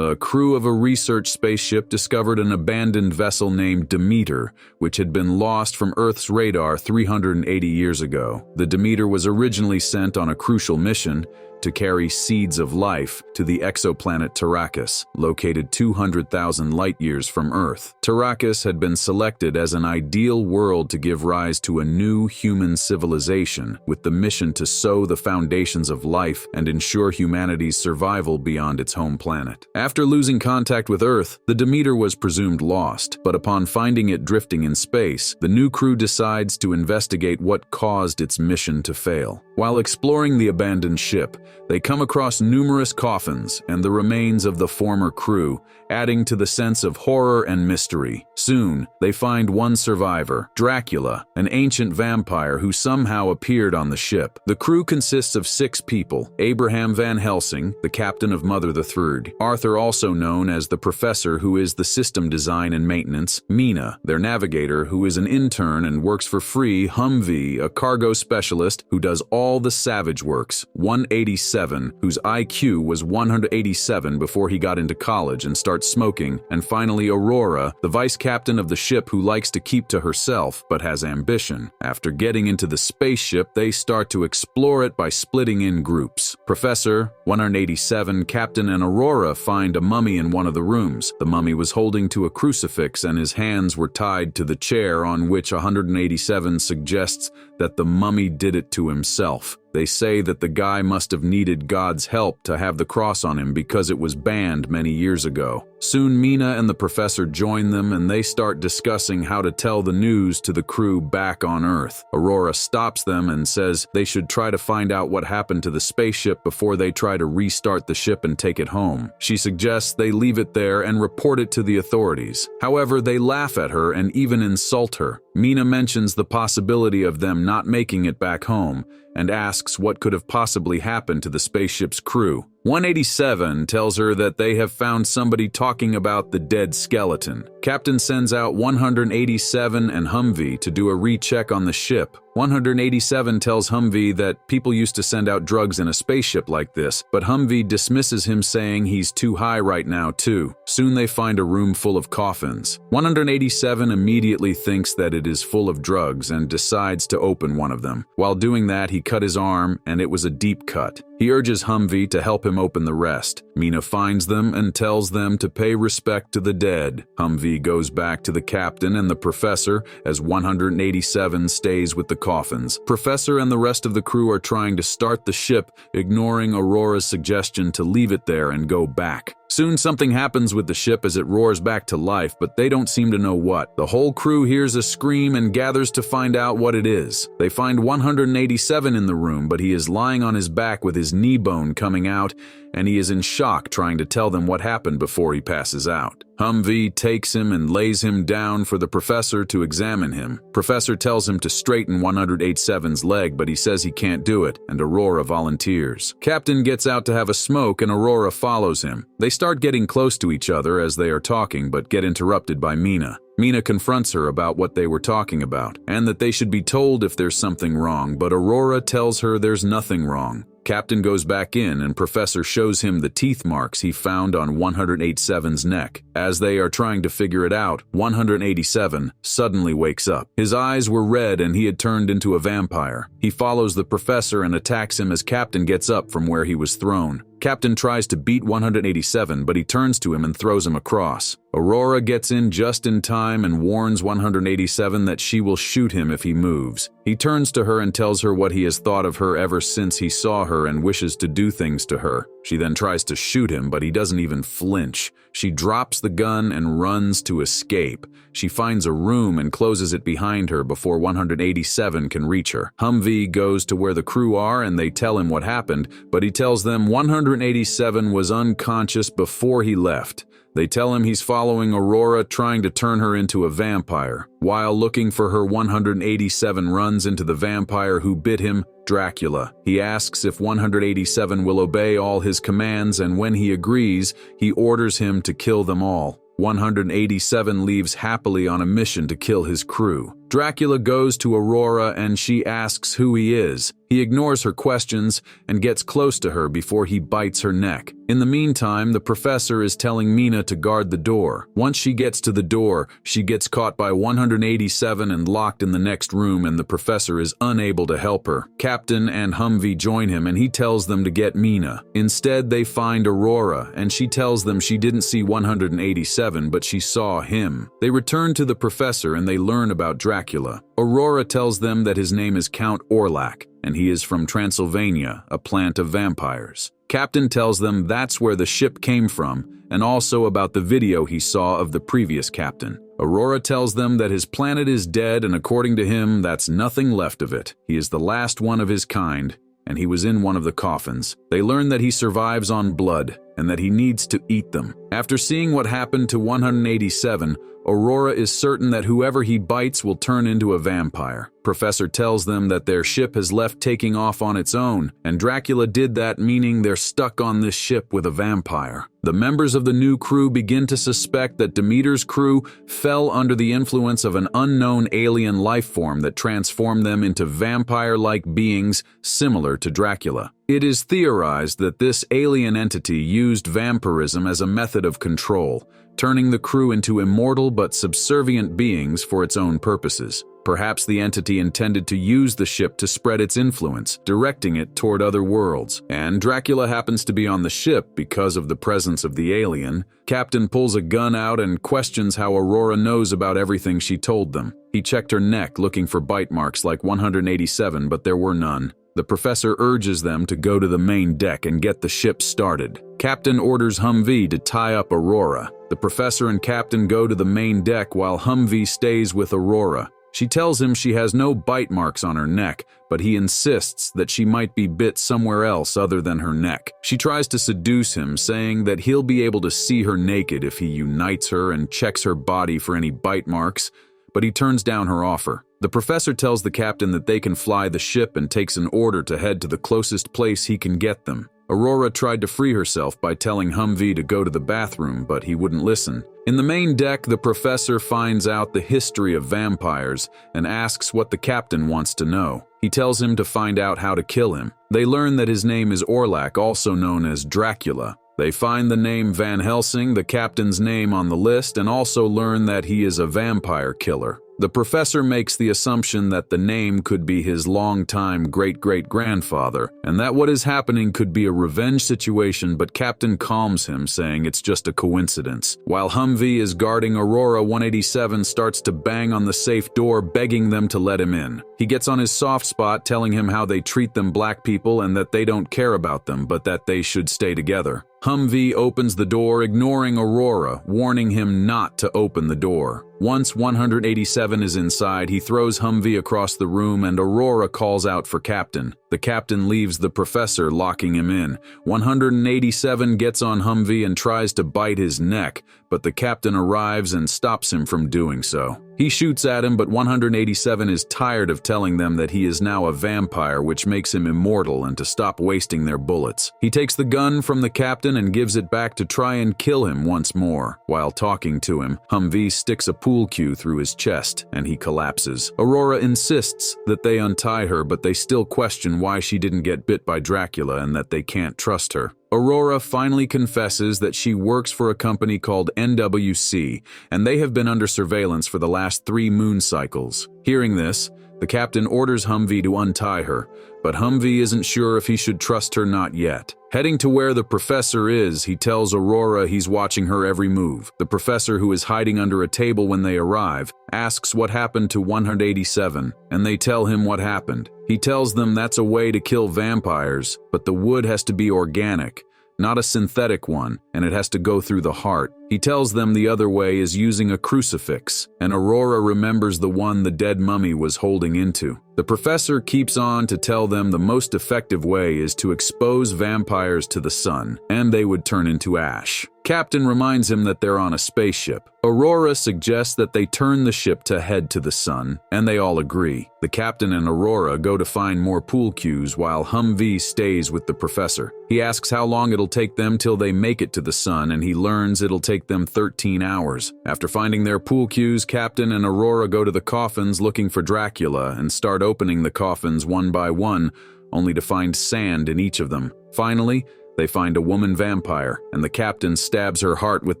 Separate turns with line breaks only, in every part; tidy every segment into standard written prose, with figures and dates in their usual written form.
A crew of a research spaceship discovered an abandoned vessel named Demeter, which had been lost from Earth's radar 380 years ago. The Demeter was originally sent on a crucial mission to carry seeds of life to the exoplanet Tarakas, located 200,000 light-years from Earth. Tarakas had been selected as an ideal world to give rise to a new human civilization, with the mission to sow the foundations of life and ensure humanity's survival beyond its home planet. After losing contact with Earth, the Demeter was presumed lost, but upon finding it drifting in space, the new crew decides to investigate what caused its mission to fail. While exploring the abandoned ship, they come across numerous coffins and the remains of the former crew, adding to the sense of horror and mystery. Soon, they find one survivor, Dracula, an ancient vampire who somehow appeared on the ship. The crew consists of 6 people: Abraham Van Helsing, the captain of Mother the Third; Arthur, also known as the Professor, who is the system design and maintenance; Mina, their navigator, who is an intern and works for free; Humvee, a cargo specialist who does all the savage works; 187, whose IQ was 187 before he got into college and starts smoking; and finally Aurora, the vice captain of the ship who likes to keep to herself but has ambition. After getting into the spaceship, they start to explore it by splitting in groups. Professor, 187, Captain, and Aurora find a mummy in one of the rooms. The mummy was holding to a crucifix and his hands were tied to the chair, on which 187 suggests that the mummy did it to himself. They say that the guy must have needed God's help to have the cross on him because it was banned many years ago. Soon Mina and the Professor join them and they start discussing how to tell the news to the crew back on Earth. Aurora stops them and says they should try to find out what happened to the spaceship before they try to restart the ship and take it home. She suggests they leave it there and report it to the authorities. However, they laugh at her and even insult her. Mina mentions the possibility of them not making it back home and asks what could have possibly happened to the spaceship's crew. 187 tells her that they have found somebody talking about the dead skeleton. Captain sends out 187 and Humvee to do a recheck on the ship. 187 tells Humvee that people used to send out drugs in a spaceship like this, but Humvee dismisses him, saying he's too high right now too. Soon they find a room full of coffins. 187 immediately thinks that it is full of drugs and decides to open one of them. While doing that, he cut his arm and it was a deep cut. He urges Humvee to help him open the rest. Mina finds them and tells them to pay respect to the dead. Humvee goes back to the captain and the Professor as 187 stays with the coffins. Professor and the rest of the crew are trying to start the ship, ignoring Aurora's suggestion to leave it there and go back. Soon something happens with the ship as it roars back to life, but they don't seem to know what. The whole crew hears a scream and gathers to find out what it is. They find 187 in the room, but he is lying on his back with his knee bone coming out, and he is in shock trying to tell them what happened before he passes out. Humvee takes him and lays him down for the Professor to examine him. Professor tells him to straighten 187's leg, but he says he can't do it, and Aurora volunteers. Captain gets out to have a smoke and Aurora follows him. They start getting close to each other as they are talking, but get interrupted by Mina. Mina confronts her about what they were talking about, and that they should be told if there's something wrong, but Aurora tells her there's nothing wrong. Captain goes back in and Professor shows him the teeth marks he found on 187's neck. As they are trying to figure it out, 187 suddenly wakes up. His eyes were red and he had turned into a vampire. He follows the Professor and attacks him as Captain gets up from where he was thrown. Captain tries to beat 187, but he turns to him and throws him across. Aurora gets in just in time and warns 187 that she will shoot him if he moves. He turns to her and tells her what he has thought of her ever since he saw her and wishes to do things to her. She then tries to shoot him, but he doesn't even flinch. She drops the gun and runs to escape. She finds a room and closes it behind her before 187 can reach her. Humvee goes to where the crew are and they tell him what happened, but he tells them 187 was unconscious before he left. They tell him he's following Aurora, trying to turn her into a vampire. While looking for her, 187 runs into the vampire who bit him, Dracula. He asks if 187 will obey all his commands, and when he agrees, he orders him to kill them all. 187 leaves happily on a mission to kill his crew. Dracula goes to Aurora and she asks who he is. He ignores her questions and gets close to her before he bites her neck. In the meantime, the professor is telling Mina to guard the door. Once she gets to the door, she gets caught by 187 and locked in the next room, and the professor is unable to help her. Captain and Humvee join him and he tells them to get Mina. Instead, they find Aurora and she tells them she didn't see 187 but she saw him. They return to the professor and they learn about Dracula. Aurora tells them that his name is Count Orlak, and he is from Transylvania, a plant of vampires. Captain tells them that's where the ship came from, and also about the video he saw of the previous captain. Aurora tells them that his planet is dead, and according to him, that's nothing left of it. He is the last one of his kind, and he was in one of the coffins. They learn that he survives on blood, and that he needs to eat them. After seeing what happened to 187, Aurora is certain that whoever he bites will turn into a vampire. Professor tells them that their ship has left taking off on its own, and Dracula did that, meaning they're stuck on this ship with a vampire. The members of the new crew begin to suspect that Demeter's crew fell under the influence of an unknown alien life form that transformed them into vampire-like beings similar to Dracula. It is theorized that this alien entity used vampirism as a method of control, turning the crew into immortal but subservient beings for its own purposes. Perhaps the entity intended to use the ship to spread its influence, directing it toward other worlds. And Dracula happens to be on the ship because of the presence of the alien. Captain pulls a gun out and questions how Aurora knows about everything she told them. He checked her neck looking for bite marks like 187, but there were none. The professor urges them to go to the main deck and get the ship started. Captain orders Humvee to tie up Aurora. The professor and Captain go to the main deck while Humvee stays with Aurora. She tells him she has no bite marks on her neck, but he insists that she might be bit somewhere else other than her neck. She tries to seduce him, saying that he'll be able to see her naked if he unites her and checks her body for any bite marks, but he turns down her offer. The professor tells the captain that they can fly the ship and takes an order to head to the closest place he can get them. Aurora tried to free herself by telling Humvee to go to the bathroom, but he wouldn't listen. In the main deck, the professor finds out the history of vampires and asks what the captain wants to know. He tells him to find out how to kill him. They learn that his name is Orlak, also known as Dracula. They find the name Van Helsing, the captain's name, on the list, and also learn that he is a vampire killer. The professor makes the assumption that the name could be his longtime great-great-grandfather, and that what is happening could be a revenge situation, but Captain calms him, saying it's just a coincidence. While Humvee is guarding Aurora, 187 starts to bang on the safe door, begging them to let him in. He gets on his soft spot, telling him how they treat them black people and that they don't care about them, but that they should stay together. Humvee opens the door, ignoring Aurora, warning him not to open the door. Once 187 is inside, he throws Humvee across the room and Aurora calls out for Captain. The captain leaves the professor, locking him in. 187 gets on Humvee and tries to bite his neck, but the captain arrives and stops him from doing so. He shoots at him, but 187 is tired of telling them that he is now a vampire, which makes him immortal, and to stop wasting their bullets. He takes the gun from the captain and gives it back to try and kill him once more. While talking to him, Humvee sticks a pool cue through his chest, and he collapses. Aurora insists that they untie her, but they still question why she didn't get bit by Dracula and that they can't trust her. Aurora finally confesses that she works for a company called NWC, and they have been under surveillance for the last 3 moon cycles. Hearing this, the captain orders Humvee to untie her, but Humvee isn't sure if he should trust her not yet. Heading to where the professor is, he tells Aurora he's watching her every move. The professor, who is hiding under a table when they arrive, asks what happened to 187, and they tell him what happened. He tells them that's a way to kill vampires, but the wood has to be organic, not a synthetic one, and it has to go through the heart. He tells them the other way is using a crucifix, and Aurora remembers the one the dead mummy was holding into. The professor keeps on to tell them the most effective way is to expose vampires to the sun, and they would turn into ash. Captain reminds him that they're on a spaceship. Aurora suggests that they turn the ship to head to the sun, and they all agree. The captain and Aurora go to find more pool cues while Humvee stays with the professor. He asks how long it'll take them till they make it to the sun, and he learns it'll take take them 13 hours. After finding their pool cues, Captain and Aurora go to the coffins looking for Dracula and start opening the coffins one by one, only to find sand in each of them. Finally, they find a woman vampire, and the captain stabs her heart with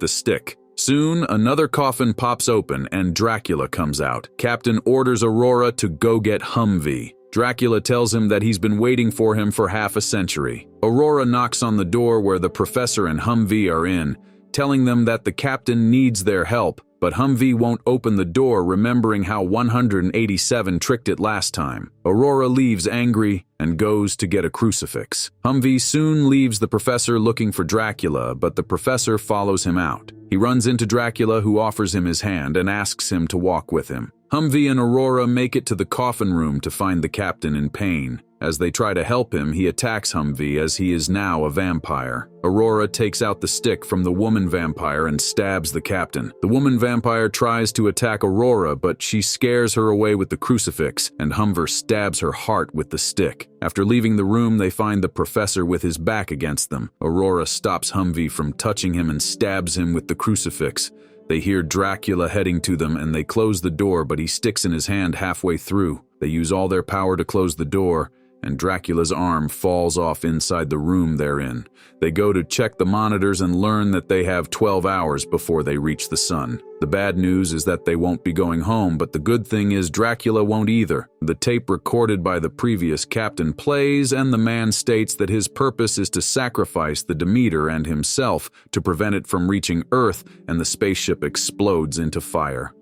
the stick. Soon, another coffin pops open and Dracula comes out. Captain orders Aurora to go get Humvee. Dracula tells him that he's been waiting for him for half a century. Aurora knocks on the door where the professor and Humvee are in, telling them that the captain needs their help, but Humvee won't open the door, remembering how 187 tricked it last time. Aurora leaves angry and goes to get a crucifix. Humvee soon leaves the professor looking for Dracula, but the professor follows him out. He runs into Dracula, who offers him his hand and asks him to walk with him. Humvee and Aurora make it to the coffin room to find the captain in pain. As they try to help him, he attacks Humvee as he is now a vampire. Aurora takes out the stick from the woman vampire and stabs the captain. The woman vampire tries to attack Aurora, but she scares her away with the crucifix, and Humvee stabs her heart with the stick. After leaving the room, they find the professor with his back against them. Aurora stops Humvee from touching him and stabs him with the crucifix. They hear Dracula heading to them and they close the door, but he sticks in his hand halfway through. They use all their power to close the door, and Dracula's arm falls off inside the room they're in. They go to check the monitors and learn that they have 12 hours before they reach the sun. The bad news is that they won't be going home, but the good thing is Dracula won't either. The tape recorded by the previous captain plays, and the man states that his purpose is to sacrifice the Demeter and himself to prevent it from reaching Earth, and the spaceship explodes into fire.